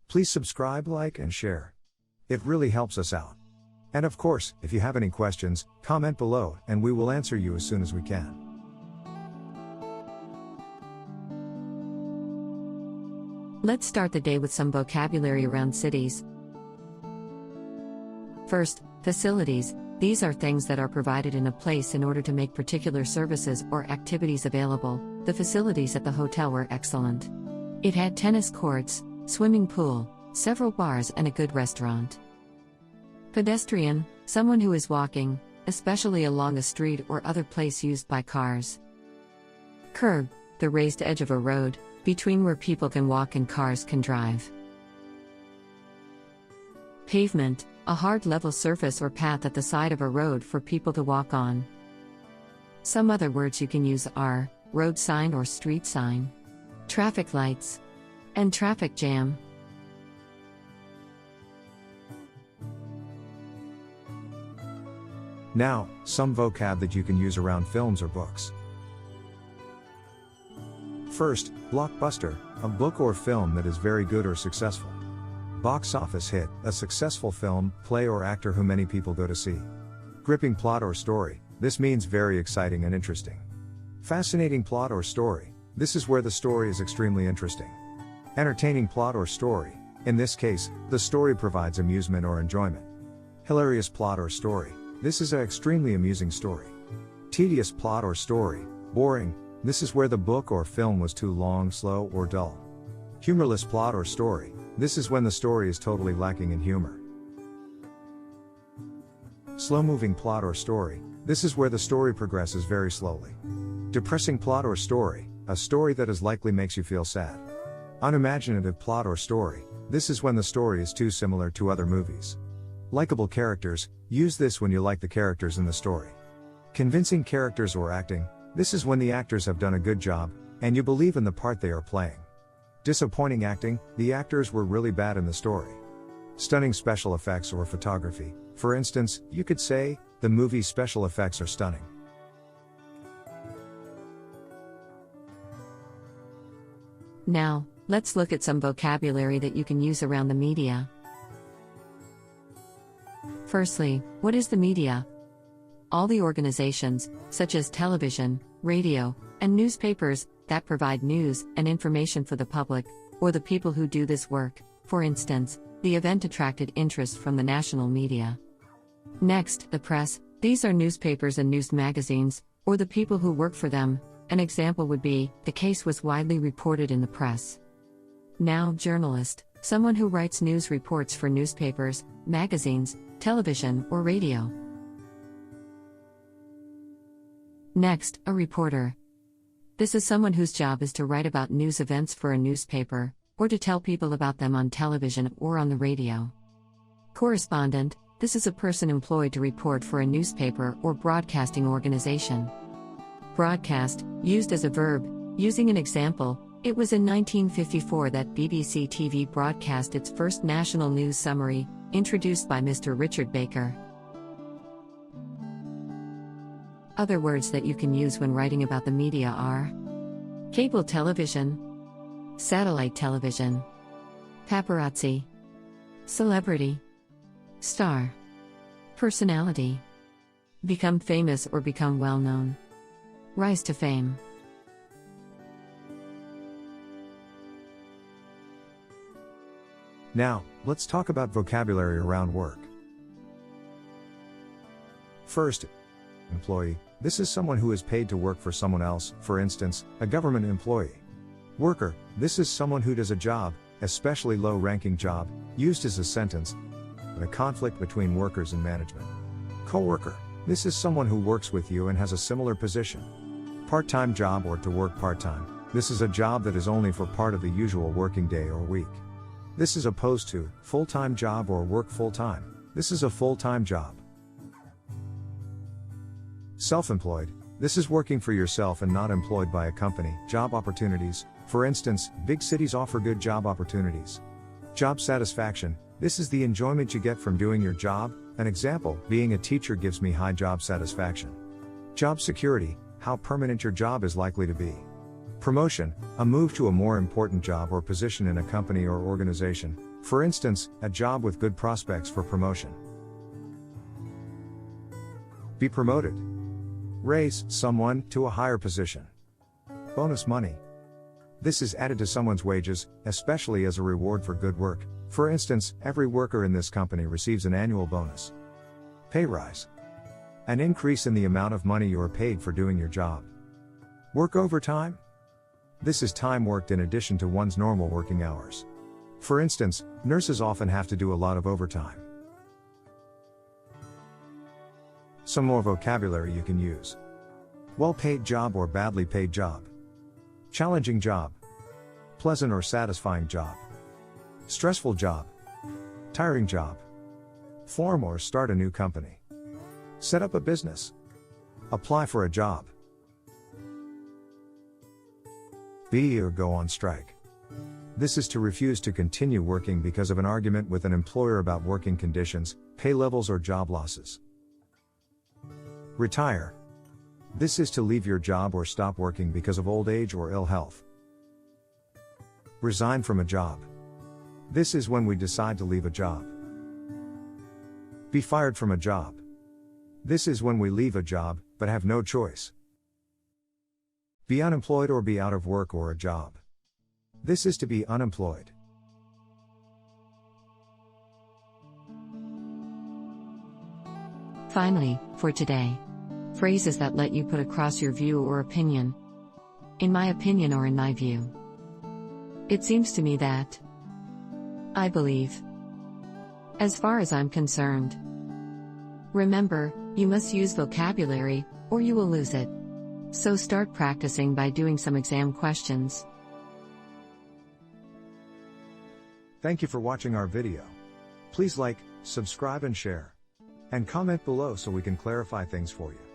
Please subscribe, like, and share. It really helps us out. And of course, if you have any questions, comment below, and we will answer you as soon as we can. Let's start the day with some vocabulary around cities. First, facilities. These are things that are provided in a place in order to make particular services or activities available. The facilities at the hotel were excellent. It had tennis courts, swimming pool, several bars, and a good restaurant. Pedestrian, someone who is walking, especially along a street or other place used by cars. Curb, the raised edge of a road, between where people can walk and cars can drive. Pavement, a hard level surface or path at the side of a road for people to walk on. Some other words you can use are road sign or street sign, traffic lights, and traffic jam. Now, some vocab that you can use around films or books. First, blockbuster, a book or film that is very good or successful. Box office hit, a successful film, play or actor who many people go to see. Gripping plot or story, this means very exciting and interesting. Fascinating plot or story, this is where the story is extremely interesting. Entertaining plot or story, in this case, the story provides amusement or enjoyment. Hilarious plot or story, this is an extremely amusing story. Tedious plot or story, boring, this is where the book or film was too long, slow, or dull. Humorless plot or story, this is when the story is totally lacking in humor. Slow-moving plot or story, this is where the story progresses very slowly. Depressing plot or story, a story that is likely makes you feel sad. Unimaginative plot or story, this is when the story is too similar to other movies. Likeable characters, use this when you like the characters in the story. Convincing characters or acting, this is when the actors have done a good job, and you believe in the part they are playing. Disappointing acting, the actors were really bad in the story. Stunning special effects or photography, for instance, you could say, the movie's special effects are stunning. Now, let's look at some vocabulary that you can use around the media. Firstly, what is the media? All the organizations, such as television, radio, and newspapers, that provide news and information for the public, or the people who do this work. For instance, the event attracted interest from the national media. Next, the press. These are newspapers and news magazines, or the people who work for them. An example would be, the case was widely reported in the press. Now, journalist, someone who writes news reports for newspapers, magazines, television, or radio. Next, a reporter. This is someone whose job is to write about news events for a newspaper, or to tell people about them on television or on the radio. Correspondent, this is a person employed to report for a newspaper or broadcasting organization. Broadcast, used as a verb, using an example, it was in 1954 that BBC TV broadcast its first national news summary, introduced by Mr. Richard Baker. Other words that you can use when writing about the media are cable television, satellite television, paparazzi, celebrity, star, personality, become famous or become well known, rise to fame. Now, let's talk about vocabulary around work. First, employee. This is someone who is paid to work for someone else, for instance, a government employee. Worker. This is someone who does a job, especially low-ranking job, used as a sentence, in a conflict between workers and management. Co-worker. This is someone who works with you and has a similar position. Part-time job or to work part-time. This is a job that is only for part of the usual working day or week. This is opposed to full-time job or work full-time. This is a full-time job. Self-employed. This is working for yourself and not employed by a company. Job opportunities. For instance, big cities offer good job opportunities. Job satisfaction. This is the enjoyment you get from doing your job. An example, being a teacher gives me high job satisfaction. Job security. how permanent your job is likely to be. Promotion, a move to a more important job or position in a company or organization, for instance, a job with good prospects for promotion. Be promoted. Raise someone to a higher position. Bonus money. This is added to someone's wages, especially as a reward for good work. For instance, every worker in this company receives an annual bonus. Pay rise. An increase in the amount of money you are paid for doing your job. Work overtime. This is time worked in addition to one's normal working hours. For instance, nurses often have to do a lot of overtime. Some more vocabulary you can use. Well-paid job or badly paid job. Challenging job. Pleasant or satisfying job. Stressful job. Tiring job. Form or start a new company. Set up a business. Apply for a job. Be or go on strike. This is to refuse to continue working because of an argument with an employer about working conditions, pay levels or job losses. Retire. This is to leave your job or stop working because of old age or ill health. Resign from a job. This is when we decide to leave a job. Be fired from a job. This is when we leave a job, but have no choice. Be unemployed or be out of work or a job. This is to be unemployed. Finally, for today, phrases that let you put across your view or opinion. In my opinion or in my view. It seems to me that. I believe. As far as I'm concerned. Remember, you must use vocabulary, or you will lose it. So start practicing by doing some exam questions. Thank you for watching our video. Please like, subscribe and share. And comment below so we can clarify things for you.